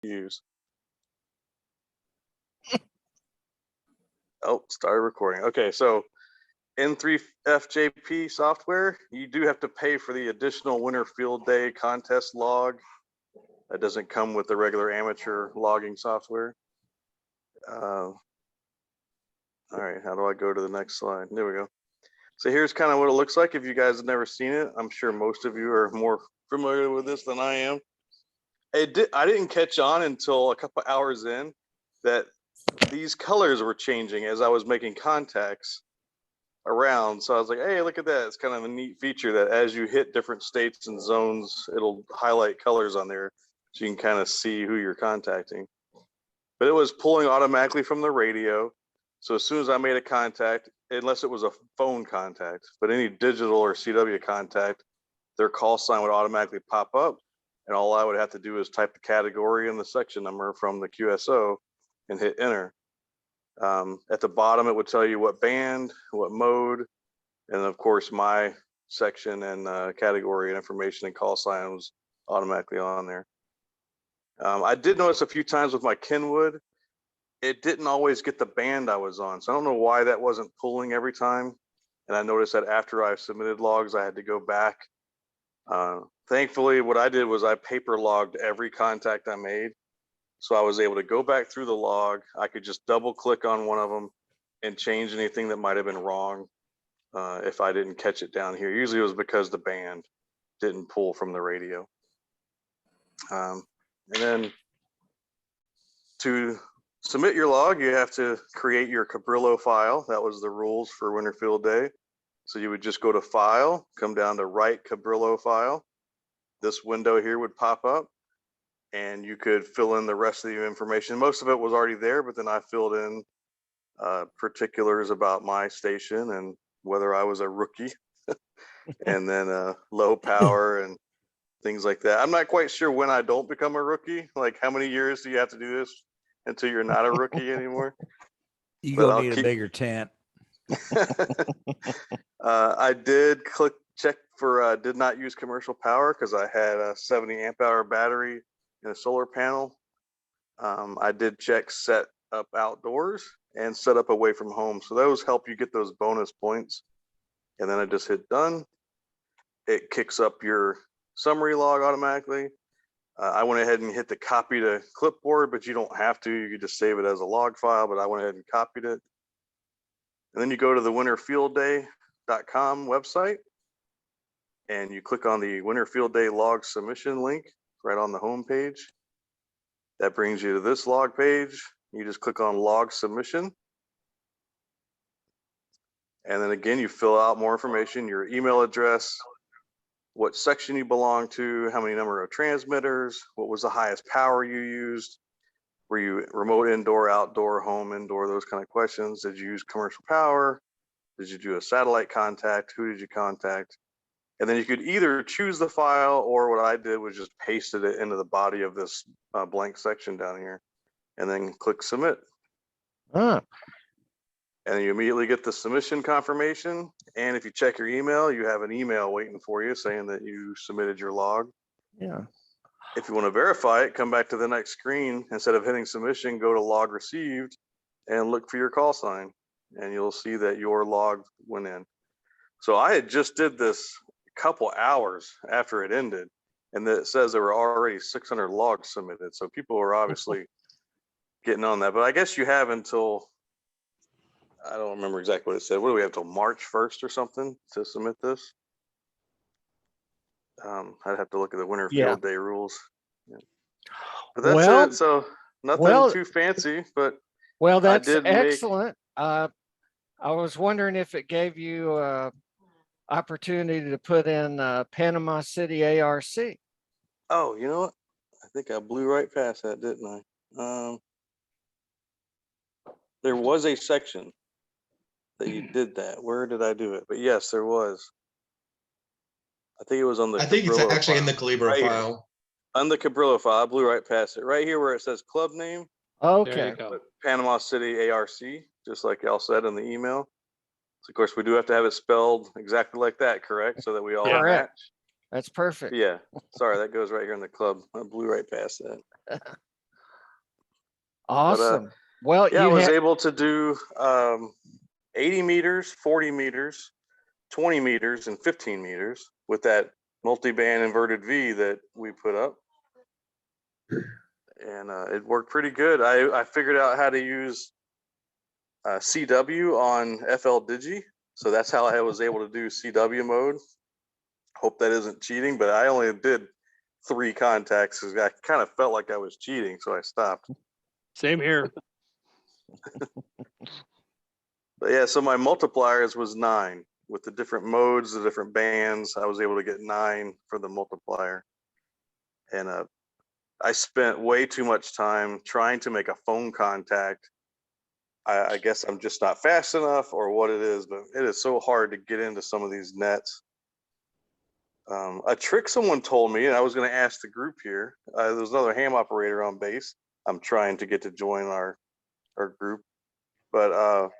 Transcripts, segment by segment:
use. Oh, started recording. Okay, so N3FJP software, you do have to pay for the additional Winterfield Day contest log. That doesn't come with the regular amateur logging software. All right, how do I go to the next slide? There we go. So here's kind of what it looks like if you guys have never seen it. I'm sure most of you are more familiar with this than I am. I didn't catch on until a couple hours in that these colors were changing as I was making contacts around. So I was like, hey, look at that. It's kind of a neat feature that as you hit different states and zones, it'll highlight colors on there so you can kind of see who you're contacting. But it was pulling automatically from the radio. So as soon as I made a contact, unless it was a phone contact, but any digital or CW contact, their call sign would automatically pop up. And all I would have to do is type the category and the section number from the QSO and hit enter. At the bottom, it would tell you what band, what mode, and of course, my section and category and information and call sign was automatically on there. I did notice a few times with my Kenwood, it didn't always get the band I was on. So I don't know why that wasn't pulling every time. And I noticed that after I submitted logs, I had to go back. Thankfully, what I did was I paper logged every contact I made. So I was able to go back through the log. I could just double click on one of them and change anything that might have been wrong if I didn't catch it down here. Usually it was because the band didn't pull from the radio. And then to submit your log, you have to create your Cabrillo file. That was the rules for Winterfield Day. So you would just go to File, come down to Write Cabrillo File. This window here would pop up and you could fill in the rest of the information. Most of it was already there, but then I filled in particulars about my station and whether I was a rookie and then low power and things like that. I'm not quite sure when I don't become a rookie. Like how many years do you have to do this until you're not a rookie anymore? You gonna need a bigger tent. I did check for did not use commercial power because I had a 70 amp hour battery and a solar panel. I did check set up outdoors and set up away from home. So those help you get those bonus points. And then I just hit done. It kicks up your summary log automatically. I went ahead and hit the copy to clipboard, but you don't have to. You could just save it as a log file, but I went ahead and copied it. And then you go to the winterfieldday.com website and you click on the Winterfield Day Log Submission link right on the home page. That brings you to this log page. You just click on Log Submission. And then again, you fill out more information, your email address, what section you belong to, how many number of transmitters, what was the highest power you used, were you remote indoor, outdoor, home, indoor, those kind of questions. Did you use commercial power? Did you do a satellite contact? Who did you contact? And then you could either choose the file or what I did was just pasted it into the body of this blank section down here and then click submit. And you immediately get the submission confirmation. And if you check your email, you have an email waiting for you saying that you submitted your log. Yeah. If you want to verify it, come back to the next screen. Instead of hitting submission, go to log received and look for your call sign. And you'll see that your log went in. So I had just did this a couple hours after it ended. And it says there were already 600 logs submitted. So people are obviously getting on that. But I guess you have until, I don't remember exactly what it said. What do we have till March 1st or something to submit this? I'd have to look at the Winterfield Day rules. Yeah. But that's it. So nothing too fancy, but that's excellent. I was wondering if it gave you opportunity to put in Panama City ARC. Oh, you know what? I think I blew right past that, didn't I? There was a section that you did that. Where did I do it? But yes, there was. I think it was on the. I think it's actually in the Calibro file. On the Cabrillo file, I blew right past it. Right here where it says club name. Okay. Panama City ARC, just like y'all said in the email. So of course, we do have to have it spelled exactly like that, correct? So that we all match. That's perfect. Yeah. Sorry, that goes right here in the club. I blew right past that. Awesome. Well, Yeah, I you was had, able to do 80 meters, 40 meters, 20 meters, and 15 meters with that multi-band inverted V that we put up. And it worked pretty good. I figured out how to use CW on FLDIGI. So that's how I was able to do CW mode. Hope that isn't cheating, but I only did 3 contacts because I kind of felt like I was cheating, so I stopped. Same here. But yeah, so my multipliers was 9 with the different modes, the different bands. I was able to get 9 for the multiplier. And I spent way too much time trying to make a phone contact. I guess I'm just not fast enough or what it is, but it is so hard to get into some of these nets. A trick someone told me, and I was going to ask the group here, there's another ham operator on base. I'm trying to get to join our group, but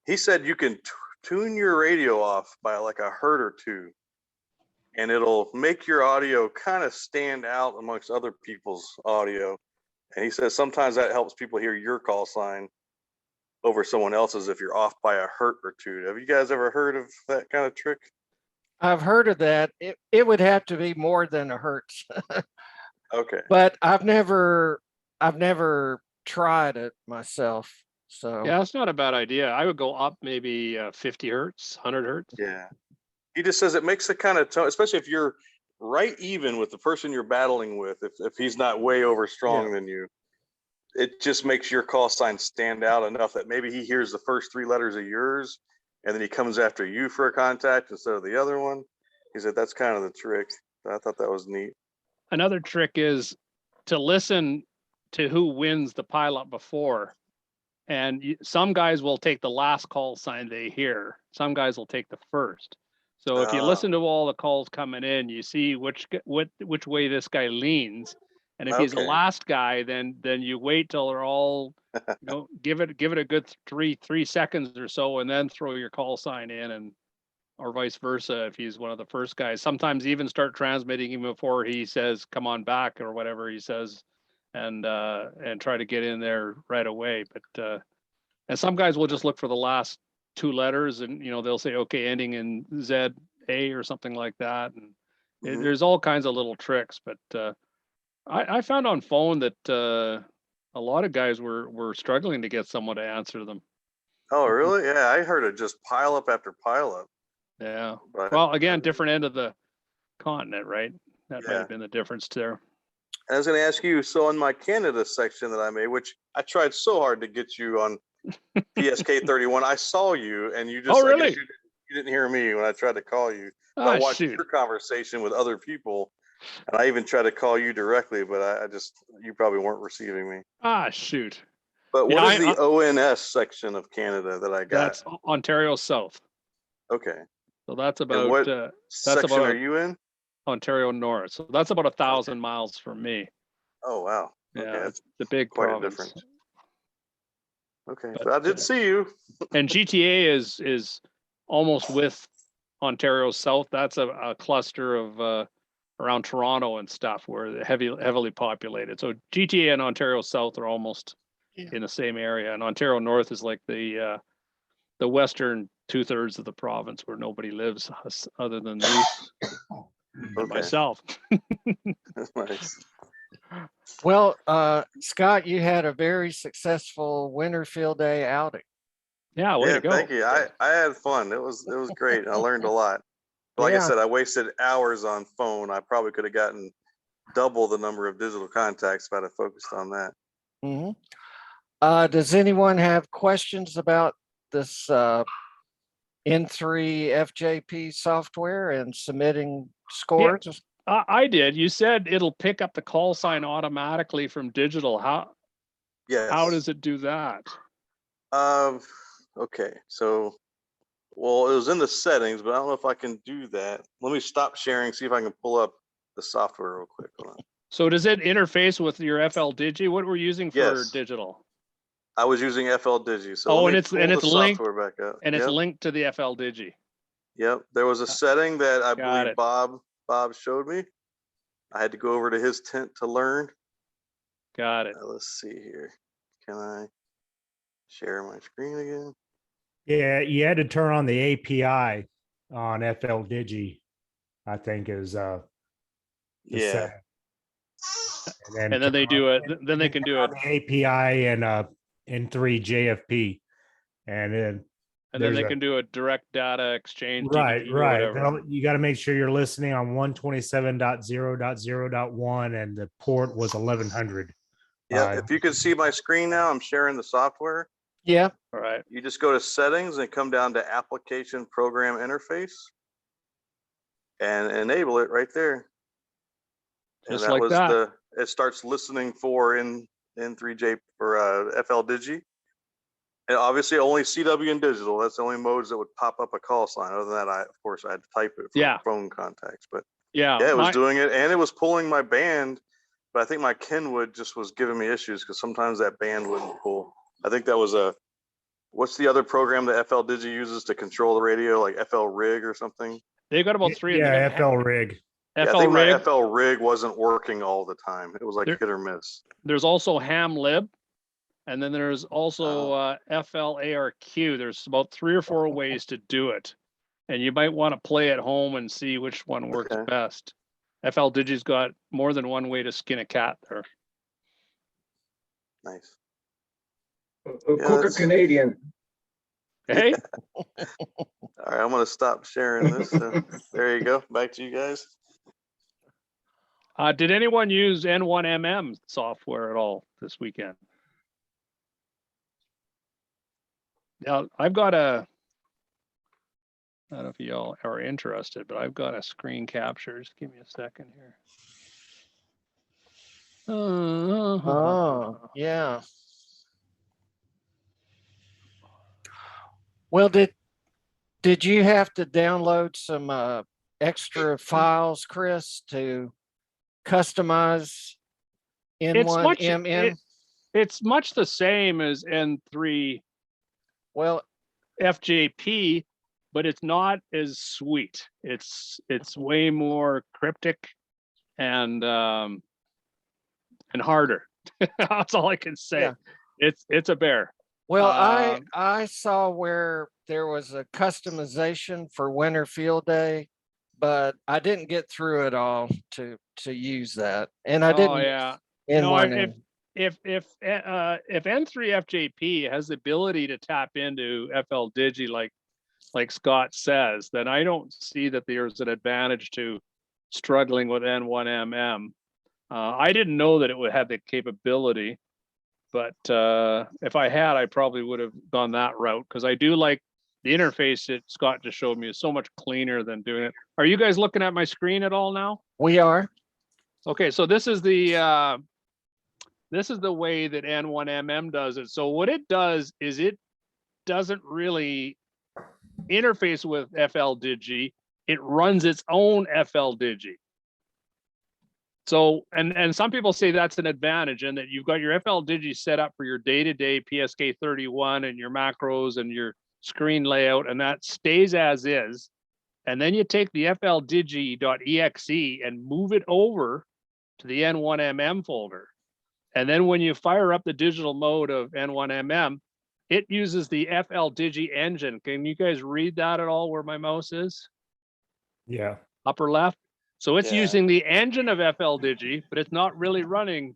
he said you can tune your radio off by like a hertz or 2, and it'll make your audio kind of stand out amongst other people's audio. And he says sometimes that helps people hear your call sign over someone else's if you're off by a hertz or 2. Have you guys ever heard of that kind of trick? I've heard of that. It would have to be more than a hertz, Okay. but I've never tried it myself. So Yeah, that's not a bad idea. I would go up maybe 50 hertz, 100 hertz. Yeah. He just says it makes the kind of tone, especially if you're right even with the person you're battling with, if he's not way over strong than you, it just makes your call sign stand out enough that maybe he hears the first 3 letters of yours and then he comes after you for a contact instead of the other one. He said that's kind of the trick. I thought that was neat. Another trick is to listen to who wins the pilot before. And some guys will take the last call sign they hear. Some guys will take the first. So if you listen to all the calls coming in, you see which way this guy leans. And if he's the last guy, then you wait till they're all, give it a good three seconds or so, and then throw your call sign in, and or vice versa if he's one of the first guys. Sometimes even start transmitting him before he says come on back or whatever he says, and try to get in there right away. But and some guys will just look for the last 2 letters, and they'll say okay, ending in ZA or something like that. And there's all kinds of little tricks, but I found on phone that a lot of guys were struggling to get someone to answer them. Oh, really? Yeah, I heard it just pile up after pile up. Yeah. But, well, again, different end of the continent, right? That might Yeah. have been the difference there. I was going to ask you, so in my Canada section that I made, which I tried so hard to get you on PSK 31, I saw you and you just, Oh, really? I guess you didn't hear me when I tried to call you. But I watched your conversation with other people, and I even tried to call you directly, but I just, you probably weren't receiving me. Shoot. But what is the ONS section of Canada that I got? That's Ontario South. Okay. So that's And about what that's section about are you in? Ontario North. So that's about 1,000 miles from me. Oh, wow. Yeah, Okay. it's the big Quite province. a difference. Okay, But, but I did see you. And GTA is almost with Ontario South. That's a cluster of around Toronto and stuff where they're heavily populated. So GTA and Ontario South are almost in the same area, and Ontario North is like the western 2/3 of the province where nobody lives other than me and myself. Nice. well, Scott, you had a very successful Winterfield Day outing. Yeah, way to go. Thank you. I had fun. It was great. I learned a lot. But like I said, I wasted hours on phone. I probably could have gotten double the number of digital contacts if I'd have focused on that. Does anyone have questions about this N3 FJP software and submitting scores? I did. You said it'll pick up the call sign automatically from digital. How does it do that? Okay, so well, it was in the settings, but I don't know if I can do that. Let me stop sharing, see if I can pull up the software real quick. Hold on. So does it interface with your FLDIGI? What we're using for digital? I was using FLDIGI. So and it's linked back up. And it's linked to the FLDIGI. Yep. There was a setting that I Got believe Bob showed me. I had to go over to his tent to learn. Got it. Let's see here. Can I share my screen again? Yeah, you had to turn on the API on FLDIGI, I think is the Yeah. setting. And then they do it, then they can do it. API and 3 JFP. And then And then there's they a- can do a direct data exchange. right, DVD or right. whatever. You got to make sure you're listening on 127.0.0.1 and the port was 1100. Yeah. If you can see my screen now, I'm sharing the software. Yeah. All right. You just go to settings and come down to application program interface and enable it right there. And Just that like was that. it starts listening for in 3J for FLDIGI. And obviously only CW and digital. That's the only modes that would pop up a call sign. Other than that, of course, I had to type it for Yeah. phone contacts. But Yeah. yeah, it was doing it, and it was pulling my band. But I think my Kenwood just was giving me issues because sometimes that band wouldn't pull. I think that was what's the other program that FLDIGI uses to control the radio, like FLRig or something? They've got about three. Yeah, FL rig. Yeah, I FL think my rig. FL rig wasn't working all the time. It was like There- hit or miss. There's also ham lib. And then there's also FLARQ. There's about 3 or 4 ways to do it. And you might want to play at home and see which one works Okay. best. FLDIGI's got more than one way to skin a cat there. Nice. Coca that's- Canadian. Hey, All right, I'm gonna stop sharing this. There you go. Back to you guys. did anyone use N1MM software at all this weekend? Now, I've got I don't know if y'all are interested, but I've got a screen capture. Just give me a second here. Oh, yeah. Well, did you have to download some extra files, Chris, to customize N1MM? It's much the same as N3 Well, FJP, but it's not as sweet. It's way more cryptic and harder. That's all I can say. Yeah. It's a bear. well, I saw where there was a customization for Winterfield Day, but I didn't get through it all to use that, and I didn't. Oh yeah. In No, one. If N3 FJP has the ability to tap into FLDIGI like Scott says, then I don't see that there's an advantage to struggling with N1MM. I didn't know that it would have the capability, but if I had, I probably would have gone that route because I do like the interface that Scott just showed me is so much cleaner than doing it. Are you guys looking at my screen at all now? We are. Okay, so this is the way that N1MM does it. So what it does is it doesn't really interface with FLDIGI. It runs its own FLDIGI. So, and some people say that's an advantage and that you've got your FLDIGI set up for your day-to-day PSK 31 and your macros and your screen layout, and that stays as is. And then you take the FLDIGI.exe and move it over to the N1MM folder. And then when you fire up the digital mode of N1MM, it uses the FLDIGI engine. Can you guys read that at all where my mouse is? Yeah. Upper left. So it's Yeah. using the engine of FLDIGI, but it's not really running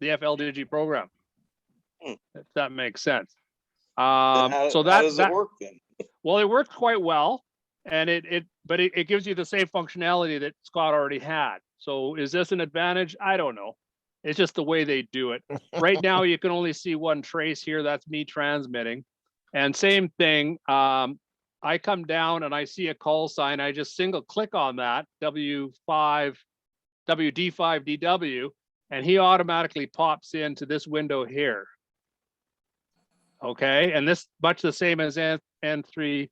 the FLDIGI program. If that makes sense. So how does it work then? well, it works quite well, and it gives you the same functionality that Scott already had. So is this an advantage? I don't know. It's just the way they do it. Right now, you can only see one trace here. That's me transmitting. And same thing. I come down and I see a call sign. I just single click on that WD5DW, and he automatically pops into this window here. Okay, and this much the same as N3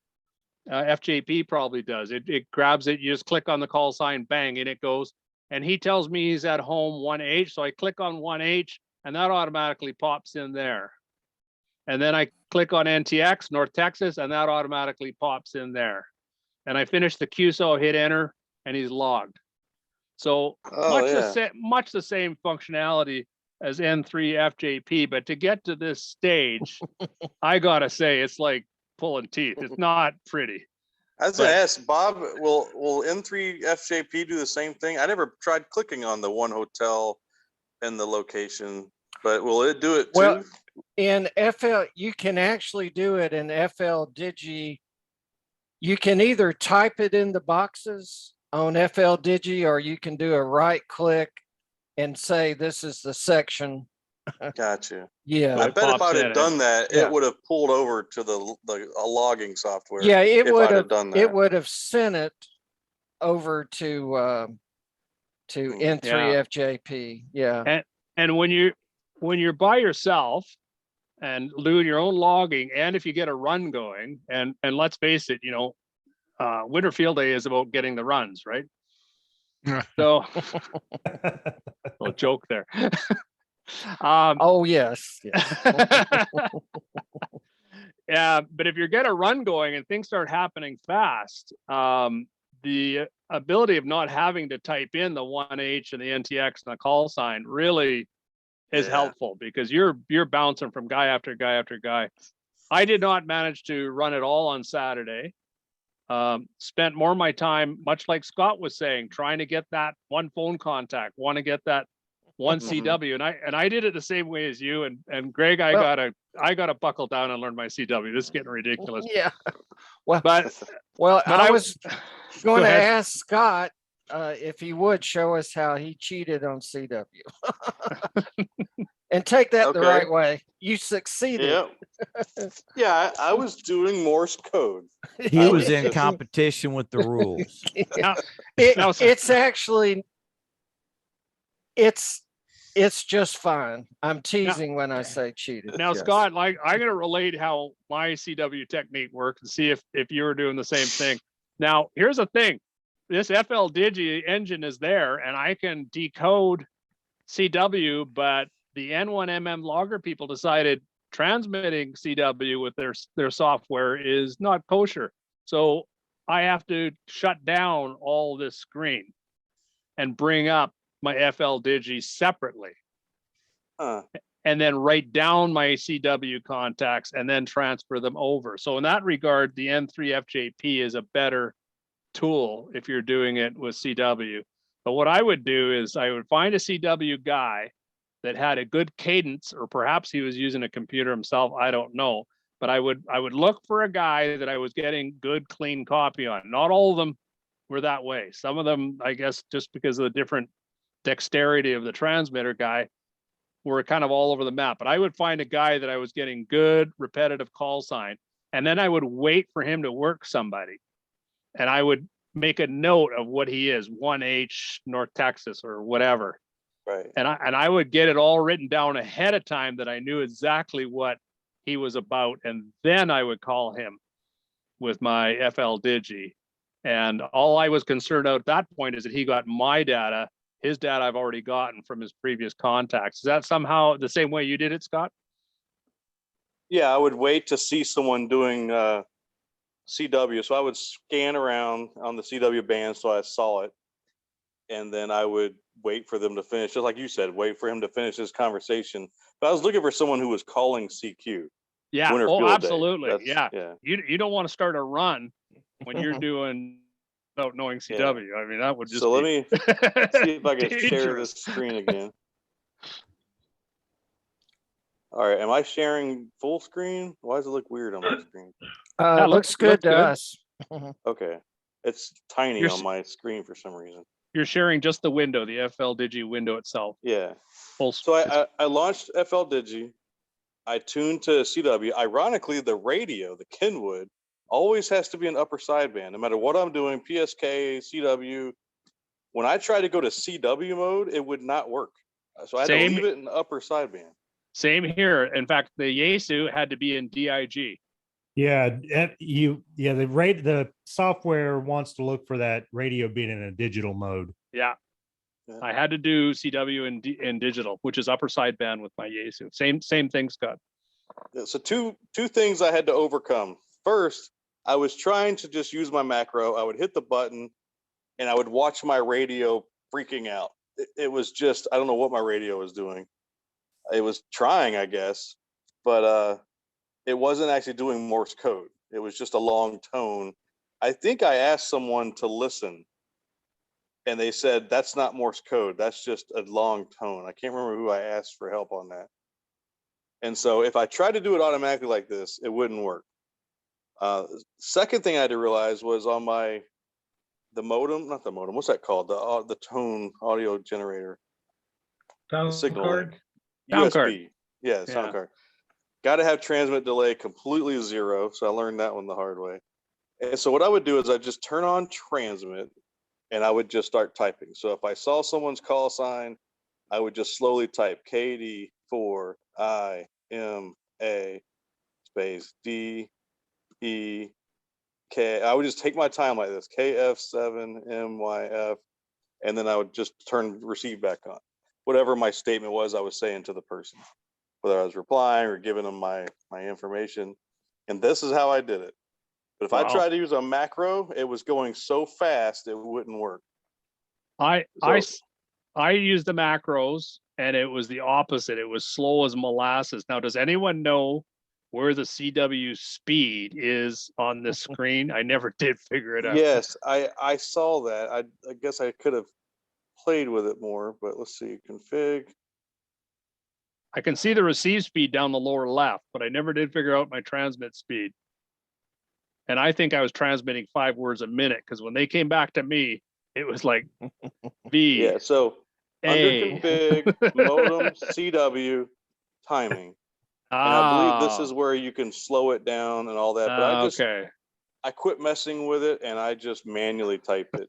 FJP probably does. It grabs it. You just click on the call sign, bang, and it goes. And he tells me he's at home 1H, so I click on 1H, and that automatically pops in there. And then I click on NTX, North Texas, and that automatically pops in there. And I finish the QSO, hit enter, and he's logged. So much the same functionality as N3FJP, but to get to this stage, I gotta say, it's like pulling teeth. It's not pretty. I was gonna But- ask Bob, will N3FJP do the same thing? I never tried clicking on the one hotel and the location, but will it do it Well, too? in you can actually do it in FLDIGI. You can either type it in the boxes on FLDIGI, or you can do a right click and say, this is the section. Gotcha. Yeah. I it bet if pops I'd in have done that, Yeah. it would have pulled over to the logging software. Yeah, it if would I'd have done that. it would have sent it over to N3FJP. Yeah. And when you're by yourself and doing your own logging, and if you get a run going, and let's face it, Winterfield Day is about getting the runs, right? So, little joke there. Oh yes. Yes. Yeah, but if you get a run going and things start happening fast, the ability of not having to type in the 1H and the NTX and the call sign really is Yeah. helpful, because you're bouncing from guy after guy after guy. I did not manage to run it all on Saturday. Spent more of my time, much like Scott was saying, trying to get that one phone contact, want to get that one Mhm. CW, and I did it the same way as you, and Greg, I Well- gotta buckle down and learn my CW. This is getting ridiculous. Yeah. Well, But well, but I I- was going to ahead. ask Scott if he would show us how he cheated on CW. And take that the Okay. right way. You succeeded. Yeah. Yeah, I was doing Morse code. He I was was in just- competition with the rules. Now, Now, It's actually it's just fine. I'm teasing when I say cheated. now yes. Scott, like, I'm gonna relate how my CW technique works and see if you were doing the same thing. Now, here's the thing. This FLDIGI engine is there, and I can decode CW, but the N1MM logger people decided transmitting CW with their software is not kosher. So I have to shut down all this screen and bring up my FLDIGI separately, Huh. and then write down my CW contacts and then transfer them over. So in that regard, the N3FJP is a better tool if you're doing it with CW. But what I would do is I would find a CW guy that had a good cadence, or perhaps he was using a computer himself, I don't know. But I would look for a guy that I was getting good, clean copy on. Not all of them were that way. Some of them, I guess, just because of the different dexterity of the transmitter guy, were kind of all over the map. But I would find a guy that I was getting good repetitive call sign, and then I would wait for him to work somebody, and I would make a note of what he is, 1H North Texas or whatever, Right. and I would get it all written down ahead of time that I knew exactly what he was about, and then I would call him with my FLDIGI. And all I was concerned about at that point is that he got my data. His data I've already gotten from his previous contacts. Is that somehow the same way you did it, Scott? Yeah, I would wait to see someone doing CW. So I would scan around on the CW band so I saw it. And then I would wait for them to finish, just like you said, wait for him to finish his conversation. But I was looking for someone who was calling CQ. Yeah. Winterfield Oh, Day. absolutely. That's- Yeah. You don't want to start a run when you're doing without knowing CW. I mean, that would just So let be me see if I can share dangerous. this screen again. All right, am I sharing full screen? Why does it look weird on my screen? That Looks good looks to good. us. Okay, it's tiny You're on s- my screen for some reason. You're sharing just the window, the FLDIGI window itself. Yeah, Full so I launched FLDIGI. I tuned to CW. Ironically, the radio, the Kenwood, always has to be an upper sideband, no matter what I'm doing, PSK, CW. When I try to go to CW mode, it would not work. So I had Same- to leave it in the upper sideband. Same here. In fact, the Yaesu had to be in DIG. Yeah, the software wants to look for that radio being in a digital mode. Yeah. Yeah. I had to do CW in digital, which is upper sideband with my Yaesu. Same thing, Scott. Yeah, so two things I had to overcome. First, I was trying to just use my macro. I would hit the button and I would watch my radio freaking out. It was just, I don't know what my radio was doing. it was trying, I guess, but it wasn't actually doing Morse code. It was just a long tone. I think I asked someone to listen, and they said, that's not Morse code. That's just a long tone. I can't remember who I asked for help on that. And so if I tried to do it automatically like this, it wouldn't work. Second thing I had to realize was on the modem, not the modem, what's that called? The tone audio generator. Sound Signal card? link. Sound USB. card. Yeah, sound Yeah. card. Got to have transmit delay completely 0. So I learned that one the hard way. And so what I would do is I just turn on transmit and I would just start typing. So if I saw someone's call sign, I would just slowly type KD4IMA space DEK. I would just take my time like this, KF7MYF, and then I would just turn receive back on. Whatever my statement was, I was saying to the person, whether I was replying or giving them my information. And this is how I did it. But if I Wow. tried to use a macro, it was going so fast it wouldn't work. I used the macros and it was the opposite. It was slow as molasses. Now, does anyone know where the CW speed is on this screen? I never did figure it out. Yes, I saw that. I guess I could have played with it more, but let's see, config. I can see the receive speed down the lower left, but I never did figure out my transmit speed. And I think I was transmitting 5 words a minute because when they came back to me, it was like V, Yeah, so under A. config, modem, CW, timing. And I believe this is where you can slow it down and all that. But okay. I quit messing with it and I just manually typed it.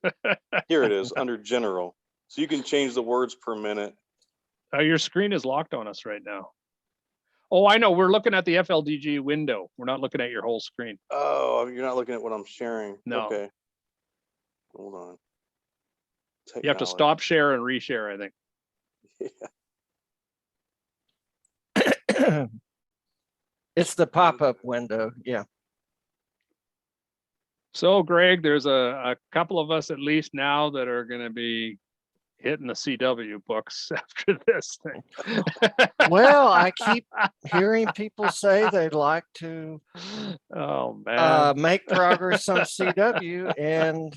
Here it is under general. So you can change the words per minute. Your screen is locked on us right now. Oh, I know. We're looking at the FLDIGI window. We're not looking at your whole screen. Oh, you're not looking at what I'm sharing. No. Okay. Hold on. You have to stop share and reshare, I think. Yeah. It's the pop-up window. Yeah. So, Greg, there's a couple of us at least now that are going to be hitting the CW books after this thing. Well, I keep hearing people say they'd like to Oh man. make progress on CW, and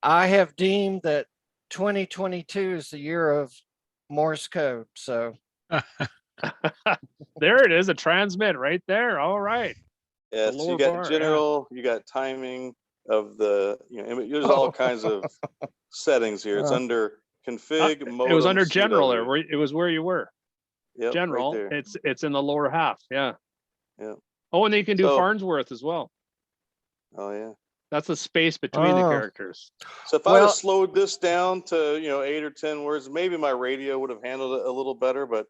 I have deemed that 2022 is the year of Morse code. So There it is, a transmit right there. All right. Yeah, The so lower you got bar, general, you got timing of the, there's all kinds of settings here. It's under config, modem, It was under general CW. there. It was where you were. Yep, right General. there. It's in the lower half. Yeah. Yeah. Oh, and then you can do So- Farnsworth as well. Oh yeah. That's the space between the Oh. characters. So if I Well- had slowed this down to 8 or 10 words, maybe my radio would have handled it a little better, but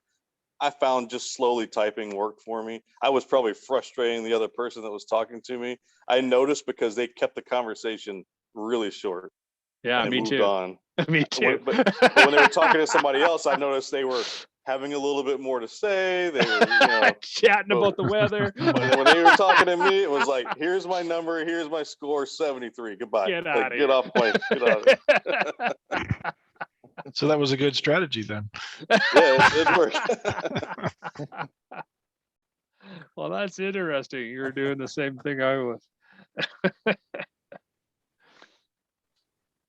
I found just slowly typing worked for me. I was probably frustrating the other person that was talking to me. I noticed because they kept the conversation really short. Yeah, and me moved too. on. Me too. But when they were talking to somebody else, I noticed they were having a little bit more to say. They were, chatting about the weather. and then when they were talking to me, it was like, here's my number, here's my score, 73. Goodbye. Get Like, outta get here. off my, get out of here. So that was a good strategy then. Yeah, it worked. Well, that's interesting. You were doing the same thing I was.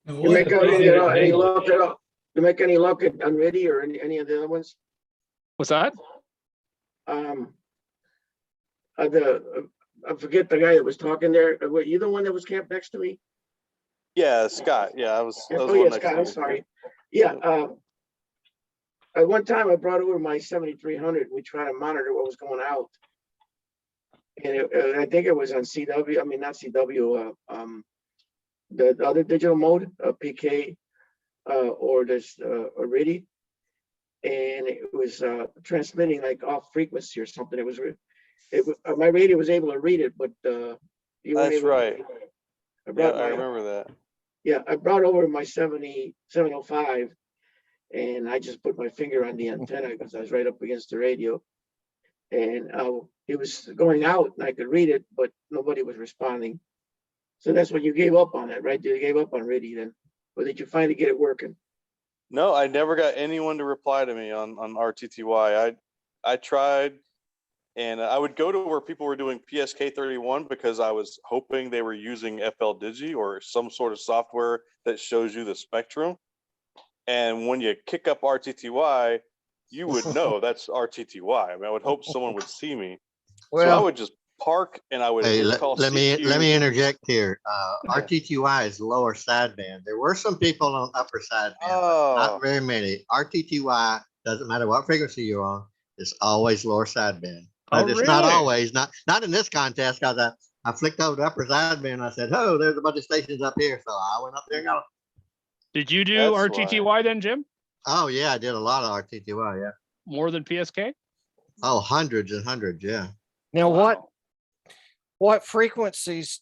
You make any luck at all? You make any luck at Unready or any of the other ones? What's that? I forget the guy that was talking there. Were you the one that was camped next to me? Yeah, Scott. Yeah, I was Oh, the yeah, one next Scott, to I'm you. sorry. Yeah, at one time I brought over my 7300. We tried to monitor what was going out. And I think it was on CW, I mean, not CW, the other digital mode, PK, or this Iridi. And it was transmitting like off frequency or something. It was my radio was able to read it, but you weren't That's able to right. read it. Yeah, brought I my- remember that. Yeah, I brought over my 705 and I just put my finger on the antenna because I was right up against the radio. And it was going out and I could read it, but nobody was responding. So that's when you gave up on it, right? You gave up on Riddy then, or did you finally get it working? No, I never got anyone to reply to me on RTTY. I tried, and I would go to where people were doing PSK 31 because I was hoping they were using FLDIGI or some sort of software that shows you the spectrum. And when you kick up RTTY, you would know that's RTTY. I mean, I would hope someone would see me. So I Well, would just park and I would Hey, call let me CQ. interject here. RTTY is lower sideband. There were some people on upper sideband, but Oh, not very many. RTTY doesn't matter what frequency you're on. It's always lower sideband. Oh, But it's not really? always, not in this contest, because I flicked over to upper sideband and I said, oh, there's a bunch of stations up here. So I went up there and got 'em. Did you do That's RTTY then, Jim? Oh, yeah, I did a lot of RTTY, yeah. More than PSK? Oh, hundreds and hundreds, yeah. now Wow. what frequencies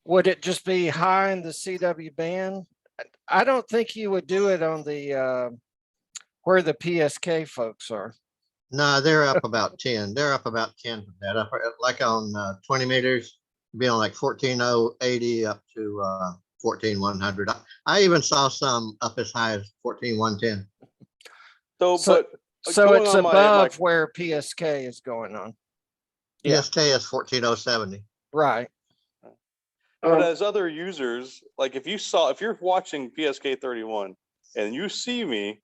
would it just be high in the CW band? I don't think you would do it on the where the PSK folks are. No, they're up about 10. They're up about 10 from that. Up like on 20 meters, be on like 14,080 up to 14,100. I even saw some up as high as 14,110. so, So- but So going it's on my- above where PSK is going on. Yeah. PSK is 14,070. Right. But Um, as other users, like if you're watching PSK 31 and you see me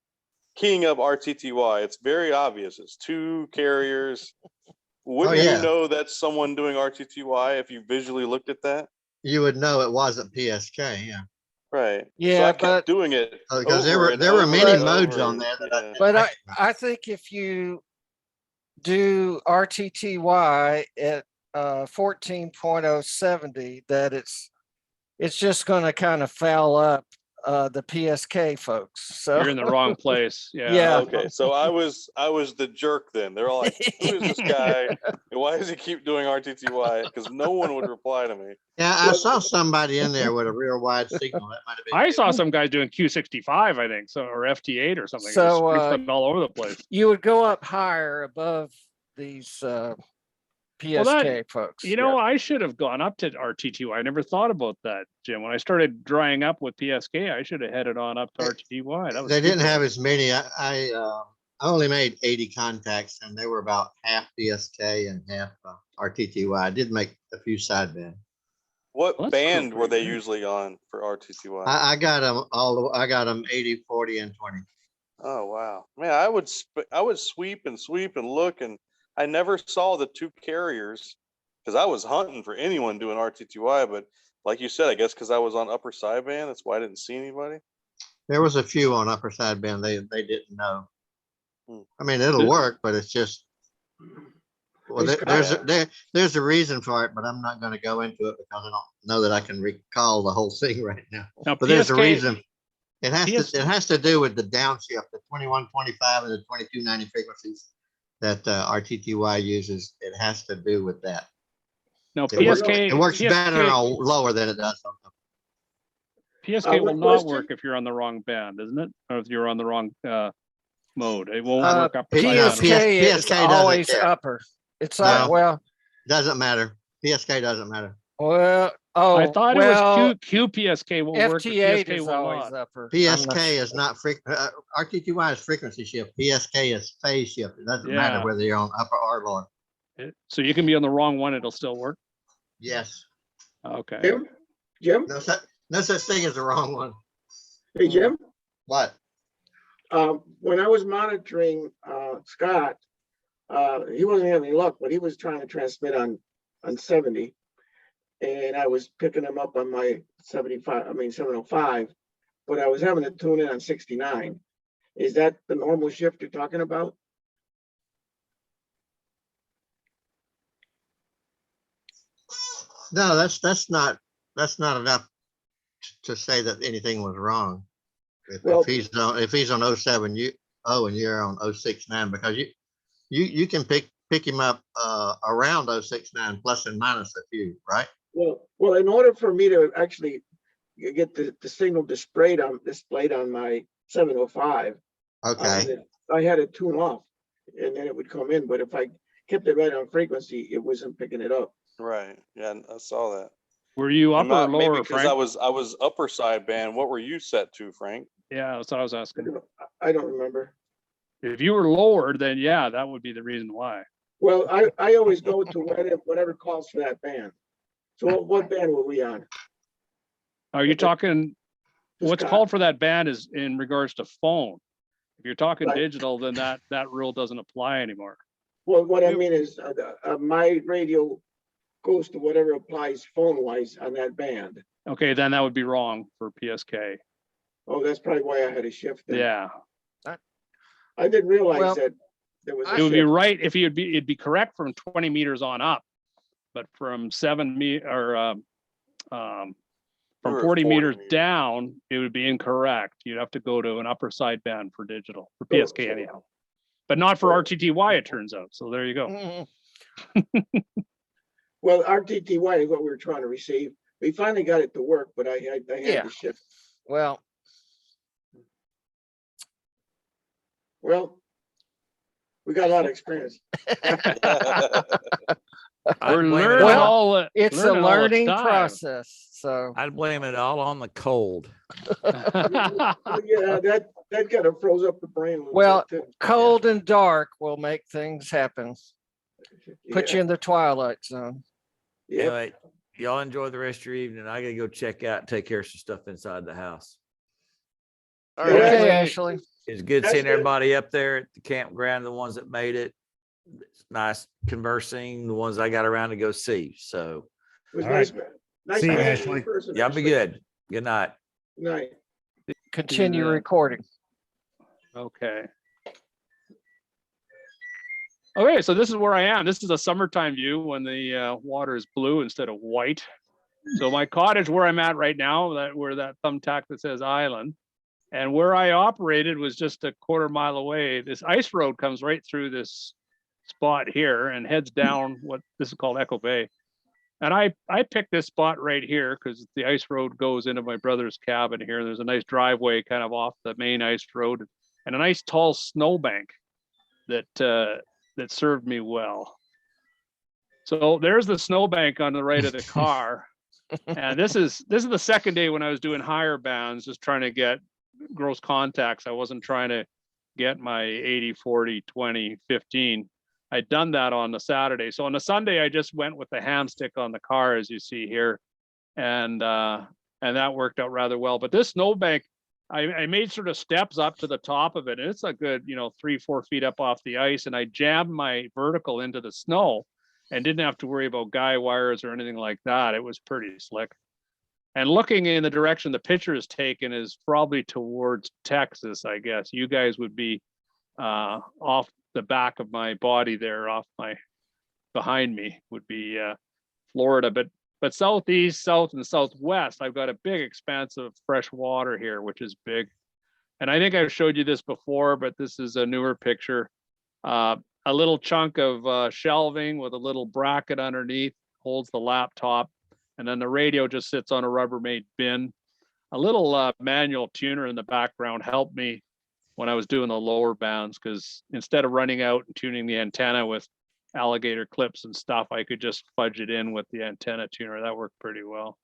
keying up RTTY, it's very obvious. It's two carriers. Wouldn't yeah. you know that's someone doing RTTY if you visually looked at that? You would know it wasn't PSK, yeah. Right. So Yeah, I kept but- doing it. Because over and there were over many and modes over, on there that I yeah. But I think if you do RTTY at 14.070, that it's just going to kind of foul up the PSK folks. So You're in the wrong place. Yeah. Yeah. Okay, so I was the jerk then. They're all like, "Who is this guy? And why does he keep doing RTTY?" Because no one would reply to me. Yeah, I saw somebody in there with a real wide signal. That might have been. I you. saw some guys doing Q65, I think, so, or FT8 or something. So, So, all over the place. you would go up higher above these PSK folks. You know, I should have gone up to RTTY. I never thought about that, Jim. When I started drying up with PSK, I should have headed on up to RTTY. That was They didn't stupid. have as many. I only made 80 contacts, and they were about half PSK and half RTTY. I did make a few sideband. What Well, that's band cool, were they pretty good. usually on for RTTY? I got them I got them 80, 40, and 20. Oh wow, man! I would sweep and look, and I never saw the two carriers because I was hunting for anyone doing RTTY. But like you said, I guess because I was on upper sideband, that's why I didn't see anybody. There was a few on upper sideband. They didn't know. Hmm. I mean, it'll work, but it's just. Well, there's a reason for it, but I'm not going to go into it because I don't know that I can recall the whole thing right now. Now, But there's a PSK reason. It has to do with the downshift, the 2125 and the 2290 frequencies that RTTY uses. It has to do with that. No, It works, PSK. it works better PSK, on lower than it does on upper. PSK will one not question. work if you're on the wrong band, isn't it? Or if you're on the wrong mode. It won't Uh, work up. PSK is PSK doesn't always care. upper. It's No. well, Doesn't matter. PSK doesn't matter. well. I Oh, thought well, it was QPSK will work. but FT8 PSK is will always not. upper. I'm not PSK sure. is not RTTY is frequency shift. PSK is phase shift. It doesn't matter Yeah. whether you're on upper or lower. So you can be on the wrong one, it'll still work. Yes. Okay. Jim, No such thing as the wrong one. hey, Jim, What? when I was monitoring, Scott, he wasn't having any luck, but he was trying to transmit on 70. And I was picking him up on my 705, but I was having to tune in on 69. Is that the normal shift you're talking about? No, that's not enough to say that anything was wrong. Well- If he's on 07, and you're on 069, because you can pick him up around 069 plus and minus a few, right? Well, in order for me to actually get the signal displayed on my 705, Okay. I had it tune off and then it would come in, but if I kept it right on frequency, it wasn't picking it up. Right. Yeah, I saw that. Were you upper or Maybe lower, because Frank? I was upper sideband. What were you set to, Frank? Yeah, that's what I was asking. I don't remember. If you were lower, then yeah, that would be the reason why. Well, I always go to whatever calls for that band. So what band were we on? Are you talking, Just what's got- called for that band is in regards to phone. If you're talking Right. digital, then that rule doesn't apply anymore. Well, what I mean is, my radio goes to whatever applies phone-wise on that band. Okay, then that would be wrong for PSK. Oh, that's probably why I had a shift then. Yeah, I didn't realize Well, that there was a it would be shift. right if it'd be correct from 20 meters on up, but from 7 or from Or 40 meters meters. down, it would be incorrect. You'd have to go to an upper side band for digital, for PSK anyhow. But not for RTTY, it turns out. So there you go. Mhm. Well, RTTY is what we were trying to receive. We finally got it to work, but I had Yeah. to shift. Well, Well, we got a lot of experience. I'd We're blame it learning Well, all- it's a learning all the learning time. process. So I'd blame it all on the cold. Yeah, that kind of froze up the brain. a little Well, bit, too. cold and dark will make things happen. Put Yeah, you in the twilight zone. yeah. Anyway, y'all enjoy the rest of your evening. I gotta go check out and take care of some stuff inside the house. All Yeah, right, that's- okay, Ashley. It's good That's seeing good. everybody up there at the campground, the ones that made it. It's nice conversing, the ones I got around to go see. So It was All nice. right. Nice See you, meeting in Ashley. person, y'all be Ashley. good. Good night. Night. Continue that. recording. Okay. Okay, so this is where I am. This is a summertime view when the water is blue instead of white. So my cottage where I'm at right now, where that thumbtack that says island, and where I operated was just a quarter-mile away. This ice road comes right through this spot here and heads down what this is called Echo Bay. And I picked this spot right here because the ice road goes into my brother's cabin here. There's a nice driveway kind of off the main ice road and a nice tall snowbank that that served me well. So there's the snowbank on the right of the car. And this is the second day when I was doing higher bands, just trying to get gross contacts. I wasn't trying to get my 80, 40, 20, 15. I'd done that on the Saturday. So on the Sunday, I just went with the ham stick on the car, as you see here. And that worked out rather well. But this snowbank, I made sort of steps up to the top of it. And it's a good, 3-4 feet up off the ice. And I jammed my vertical into the snow and didn't have to worry about guy wires or anything like that. It was pretty slick. And looking in the direction the picture is taken is probably towards Texas, I guess. You guys would be off the back of my body there, behind me would be Florida. But southeast, south, and southwest, I've got a big expanse of fresh water here, which is big. And I think I've showed you this before, but this is a newer picture. A little chunk of shelving with a little bracket underneath holds the laptop. And then the radio just sits on a Rubbermaid bin. A little manual tuner in the background helped me when I was doing the lower bands, because instead of running out and tuning the antenna with alligator clips and stuff, I could just fudge it in with the antenna tuner. That worked pretty well.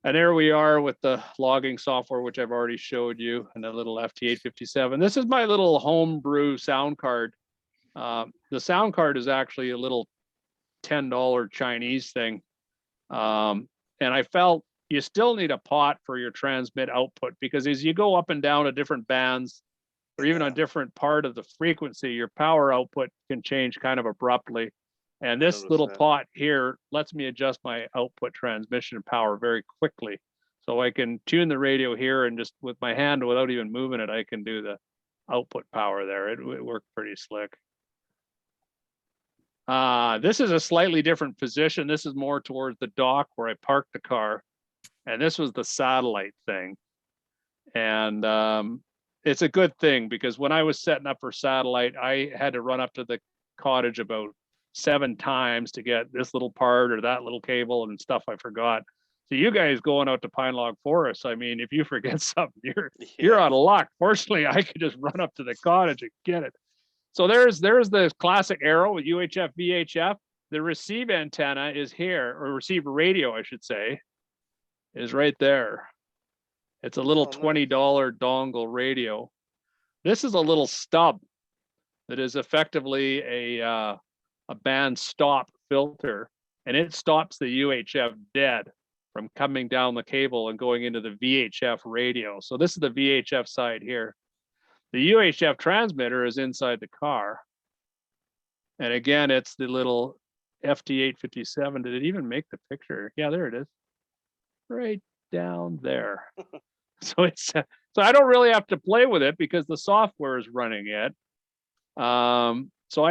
And there we are with the logging software, which I've already showed you, and the little FT857. This is my little homebrew sound card. The sound card is actually a little $10 Chinese thing. And I felt you still need a pot for your transmit output, because as you go up and down to different bands, or even a different part of the frequency, your power output can change kind of abruptly. And this Noticed little that. pot here lets me adjust my output transmission power very quickly. So I can tune the radio here and just with my hand, without even moving it, I can do the output power there. It worked pretty slick. This is a slightly different position. This is more towards the dock where I parked the car. And this was the satellite thing. And it's a good thing, because when I was setting up for satellite, I had to run up to the cottage about 7 times to get this little part or that little cable and stuff I forgot. So you guys going out to Pine Log Forest, I mean, if you forget something, you're out of luck. Fortunately, I could just run up to the cottage and get it. So there's the classic arrow with UHF, VHF. The receive antenna is here, or receiver radio, I should say, is right there. It's a little Oh, nice. $20 dongle radio. This is a little stub that is effectively a band stop filter, and it stops the UHF dead from coming down the cable and going into the VHF radio. So this is the VHF side here. The UHF transmitter is inside the car. And again, it's the little FT857. Did it even make the picture? Yeah, there it is. Right down there. So it's so I don't really have to play with it because the software is running it. So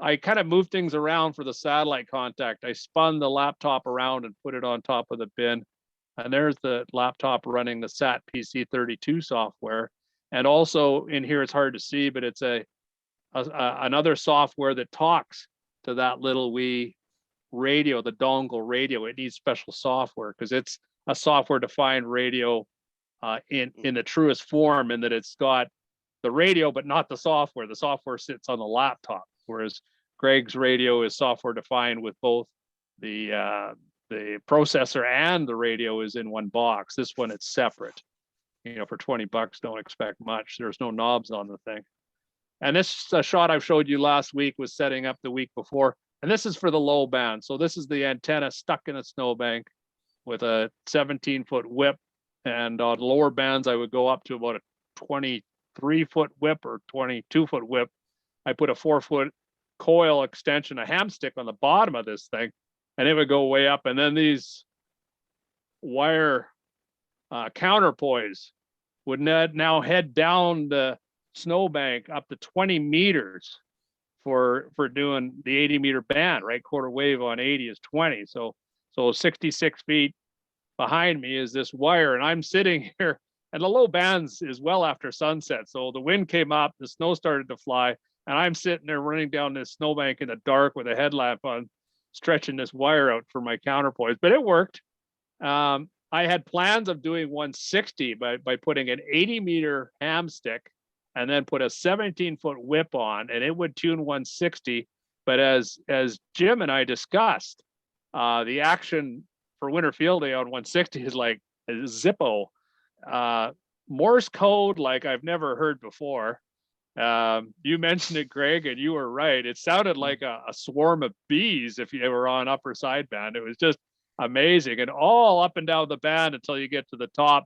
I kind of moved things around for the satellite contact. I spun the laptop around and put it on top of the bin. And there's the laptop running the SAT PC32 software. And also in here, it's hard to see, but it's another software that talks to that little wee radio, the dongle radio. It needs special software because it's a software defined radio in the truest form, in that it's got the radio, but not the software. The software sits on the laptop, whereas Greg's radio is software defined with both the processor and the radio is in one box. This one, it's separate. You know, for 20 bucks, don't expect much. There's no knobs on the thing. And this shot I showed you last week was setting up the week before. And this is for the low band. So this is the antenna stuck in a snowbank with a 17-foot whip. And on lower bands, I would go up to about a 23-foot whip or 22-foot whip. I put a 4-foot coil extension, a hamstick on the bottom of this thing, and it would go way up. And then these wire counterpoise would now head down the snowbank up to 20 meters for doing the 80-meter band, right? Quarter wave on 80 is 20. So 66 feet behind me is this wire, and I'm sitting here, and the low bands is well after sunset. So the wind came up, the snow started to fly, and I'm sitting there running down this snowbank in the dark with a headlamp on, stretching this wire out for my counterpoise, but it worked. I had plans of doing 160 by putting an 80-meter hamstick and then put a 17-foot whip on, and it would tune 160. But as Jim and I discussed, the action for Winterfield Day on 160 is like a Zippo, Morse code like I've never heard before. You mentioned it, Greg, and you were right. It sounded like a swarm of bees if you were on upper sideband. It was just amazing, and all up and down the band until you get to the top,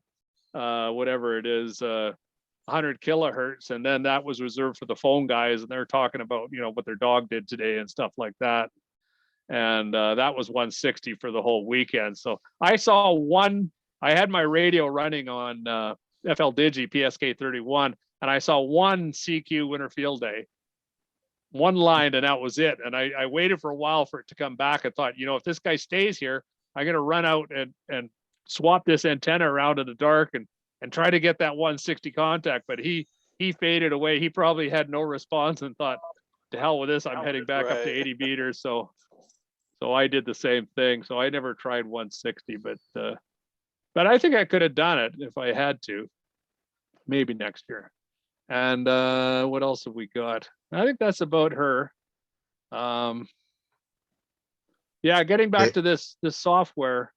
whatever it is, 100 kilohertz. And then that was reserved for the phone guys, and they're talking about, you know, what their dog did today and stuff like that. And that was 160 for the whole weekend. So I had my radio running on FLDIGI PSK 31, and I saw one CQ Winterfield Day, one line, and that was it. And I waited for a while for it to come back. I thought, you know, if this guy stays here, I'm going to run out and swap this antenna around in the dark and try to get that 160 contact. But he faded away. He probably had no response and thought, to hell with this. I'm heading back up to 80 meters. So I did the same thing. So I never tried 160, but I think I could have done it if I had to, maybe next year. And what else have we got? I think that's about her. Yeah, getting back to this software,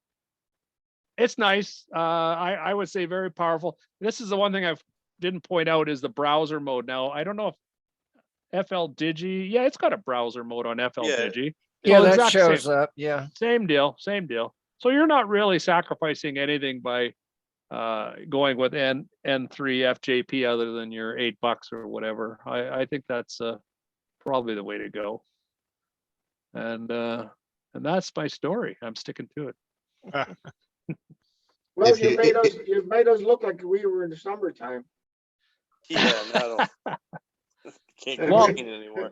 it's nice. I would say very powerful. This is the one thing I didn't point out is the browser mode. Now, I don't know if FLDIGI, yeah, it's got a browser mode on FLDIGI. Yeah, So that exact shows same, up. Yeah. Same deal. So you're not really sacrificing anything by going with N3 FJP other than your $8 or whatever. I think that's probably the way to go. And that's my story. I'm sticking to it. Well, If you made us look like we were in the summertime. Yeah, no, I don't. Can't Well, complain anymore.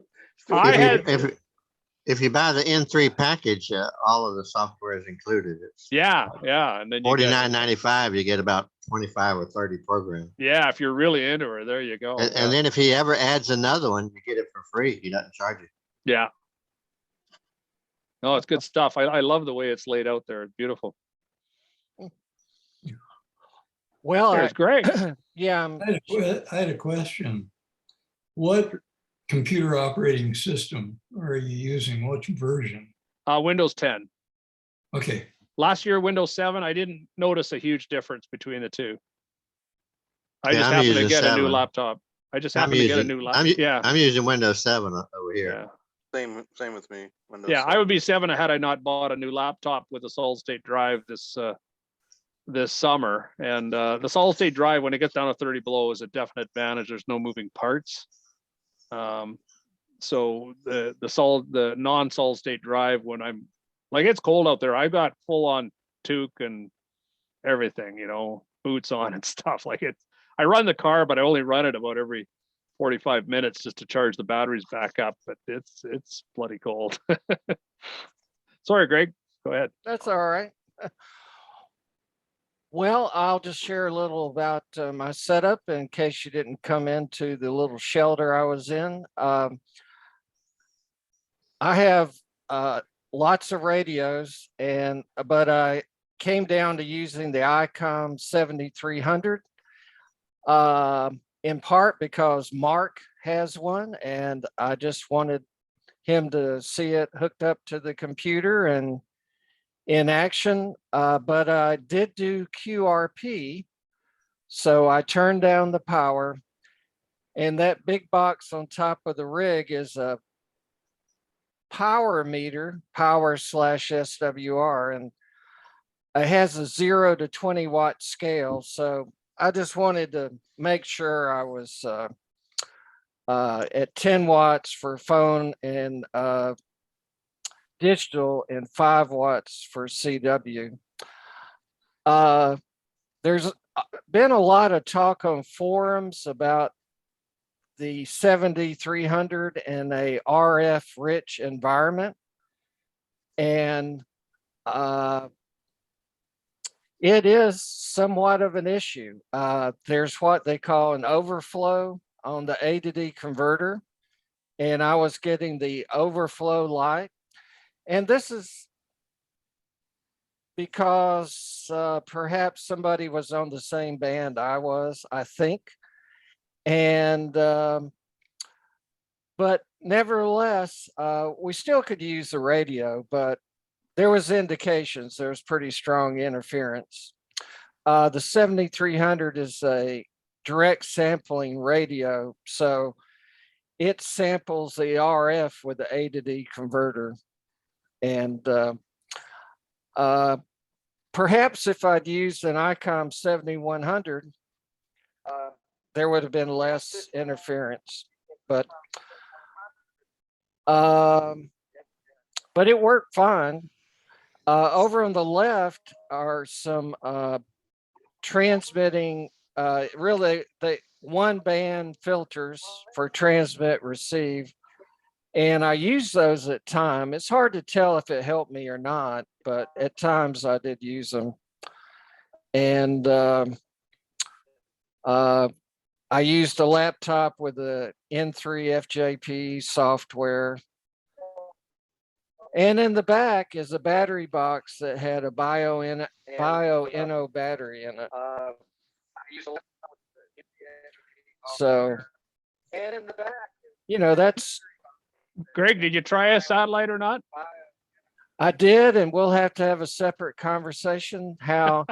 If you buy the N3 package, all of the software is included. It's yeah, and then you get, $49.95. You get about 25 or 30 programs. yeah, if you're really into it, there you go. And then if he ever adds another one, you get it for free. He doesn't charge you. Yeah. No, it's good stuff. I love the way it's laid out there. It's beautiful. Well, It's great. yeah, I had a question. What computer operating system are you using? Which version? Windows 10. Okay. Last year, Windows 7, I didn't notice a huge difference between the two. I Yeah, just I'm happened to using get a new 7. laptop. I just I'm happened to get a using, new I'm, laptop. Yeah. I'm using Windows 7 over here. Yeah. Same with me. Windows Yeah, I 7. would be 7 had I not bought a new laptop with a solid state drive this summer. And the solid state drive, when it gets down to 30 below, is a definite advantage. There's no moving parts. So the non-solid state drive, when I'm like, it's cold out there, I've got full on toque and everything, boots on and stuff. Like I run the car, but I only run it about every 45 minutes just to charge the batteries back up. But it's bloody cold. Sorry, Greg, go ahead. That's all right. Well, I'll just share a little about my setup in case you didn't come into the little shelter I was in. I have lots of radios, but I came down to using the ICOM 7300 in part because Mark has one, and I just wanted him to see it hooked up to the computer and in action. But I did do QRP, so I turned down the power, and that big box on top of the rig is a power meter, power/SWR, and it has a 0 to 20 watt scale. So I just wanted to make sure I was at 10 watts for phone and digital and 5 watts for CW. There's been a lot of talk on forums about the 7300 in a RF rich environment. And it is somewhat of an issue. There's what they call an overflow on the A to D converter, and I was getting the overflow light. And this is because perhaps somebody was on the same band I was, I think. And but nevertheless, we still could use the radio, but there was indications there was pretty strong interference. The 7300 is a direct sampling radio, so it samples the RF with the A to D converter. And perhaps if I'd used an ICOM 7100, there would have been less interference, but it worked fine. Over on the left are some transmitting, really the one band filters for transmit receive. And I use those at time. It's hard to tell if it helped me or not, but at times I did use them. And I used a laptop with a N3 FJP software. And in the back is a battery box that had a Bio-NO battery in it. So, and in the back, that's. Greg, did you try a satellite or not? I did, and we'll have to have a separate conversation. How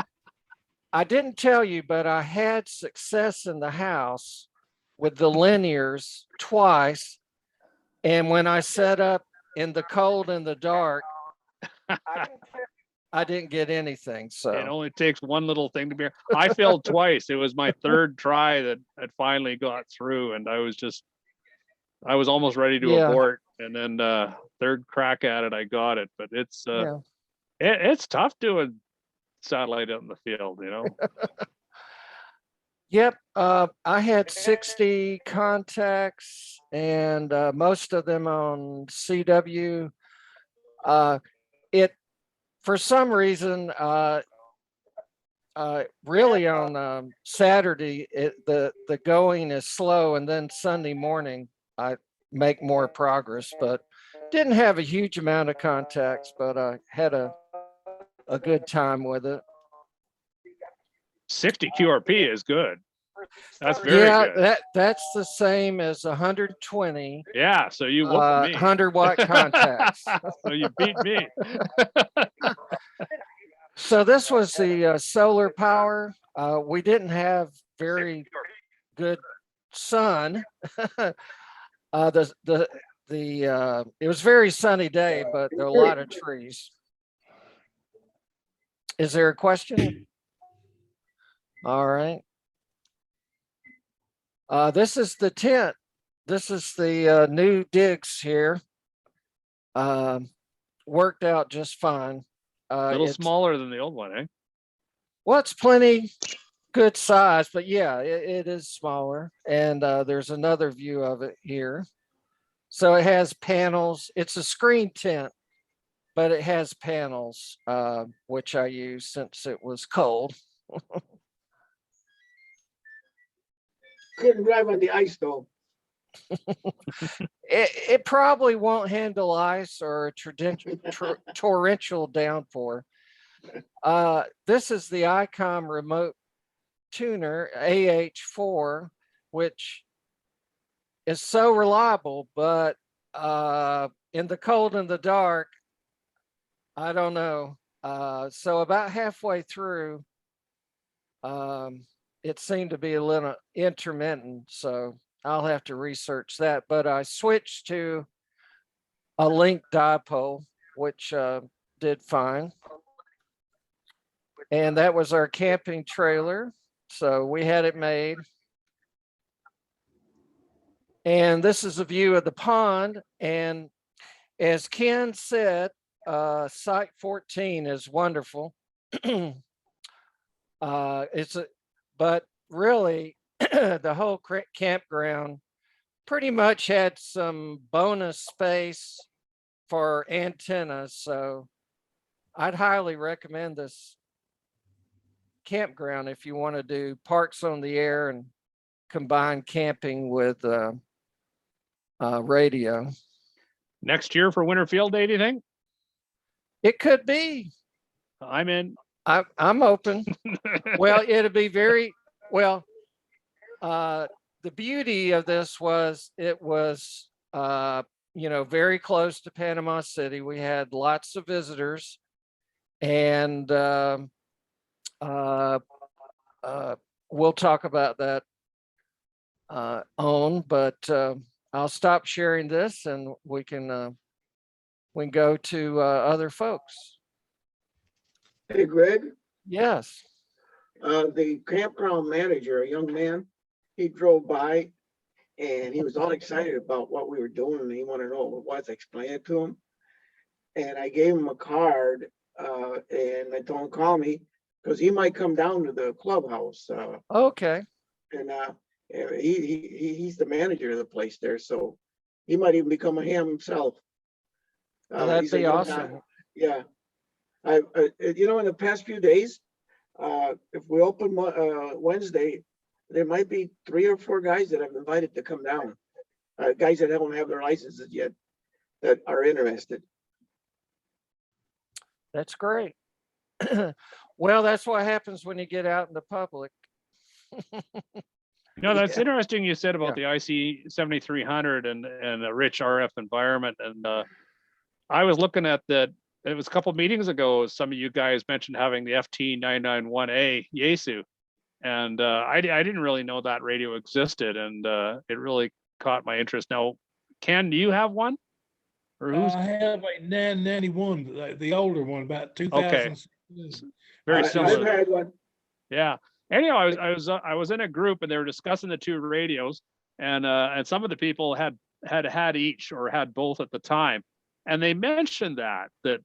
I didn't tell you, but I had success in the house with the linears twice. And when I set up in the cold and the dark, I didn't get anything. So it only takes one little thing to be. I failed twice. It was my third try that finally got through, and I was almost ready to abort, and then third crack at it, I got it. But it's it's tough doing satellite out in the field, Yep. I had 60 contacts, and most of them on CW. For some reason, really on Saturday, the going is slow, and then Sunday morning I make more progress, but didn't have a huge amount of contacts, but I had a good time with it. 60 QRP is good. That's very good. That's the same as 120. Yeah, so you whooped me. 100 watt contacts. So you beat me. So this was the solar power. We didn't have very good sun. It was a very sunny day, but there are a lot of trees. Is there a question? All right. This is the tent. This is the new digs here. Worked out just fine. A little It's- smaller than the old one, eh? Well, it's plenty good size, but yeah, it is smaller. And there's another view of it here. So it has panels. It's a screen tent, but it has panels, which I use since it was cold. Couldn't drive on the ice though. It probably won't handle ice or a torrential downpour. This is the ICOM remote tuner AH4, which is so reliable, but in the cold and the dark, I don't know. So about halfway through, it seemed to be a little intermittent, so I'll have to research that. But I switched to a link dipole, which did fine. And that was our camping trailer. So we had it made. And this is a view of the pond. And as Ken said, Site 14 is wonderful. But really, the whole campground pretty much had some bonus space for antennas. So I'd highly recommend this campground if you want to do parks on the air and combine camping with radio. Next year for Winterfield Day, do you think? It could be. I'm in. I'm open. Well, it'll be very well. The beauty of this was it was very close to Panama City. We had lots of visitors, and we'll talk about that but I'll stop sharing this and we can go to other folks. Hey, Greg, Yes. the campground manager, a young man, he drove by and he was all excited about what we were doing and he wanted to know what it was. I explained it to him. And I gave him a card and I told him, call me because he might come down to the clubhouse. Okay. And he's the manager of the place there. So he might even become a ham himself. That'd He's a be young awesome. guy. Yeah. In the past few days, if we open Wednesday, there might be 3 or 4 guys that I've invited to come down. Guys that don't have their licenses yet that are interested. That's great. Well, that's what happens when you get out in the public. That's Yeah. interesting you said about the IC 7300 and a rich RF environment. And I was looking at that. It was a couple meetings ago. Some of you guys mentioned having the FT991A Yaesu. And I didn't really know that radio existed. And it really caught my interest. Now, Ken, do you have one? Or who's I have a 991, the older one, about 2000. very I've similar? had one. Yeah. Anyhow, I was in a group and they were discussing the 2 radios, and some of the people had each or had both at the time, and they mentioned that the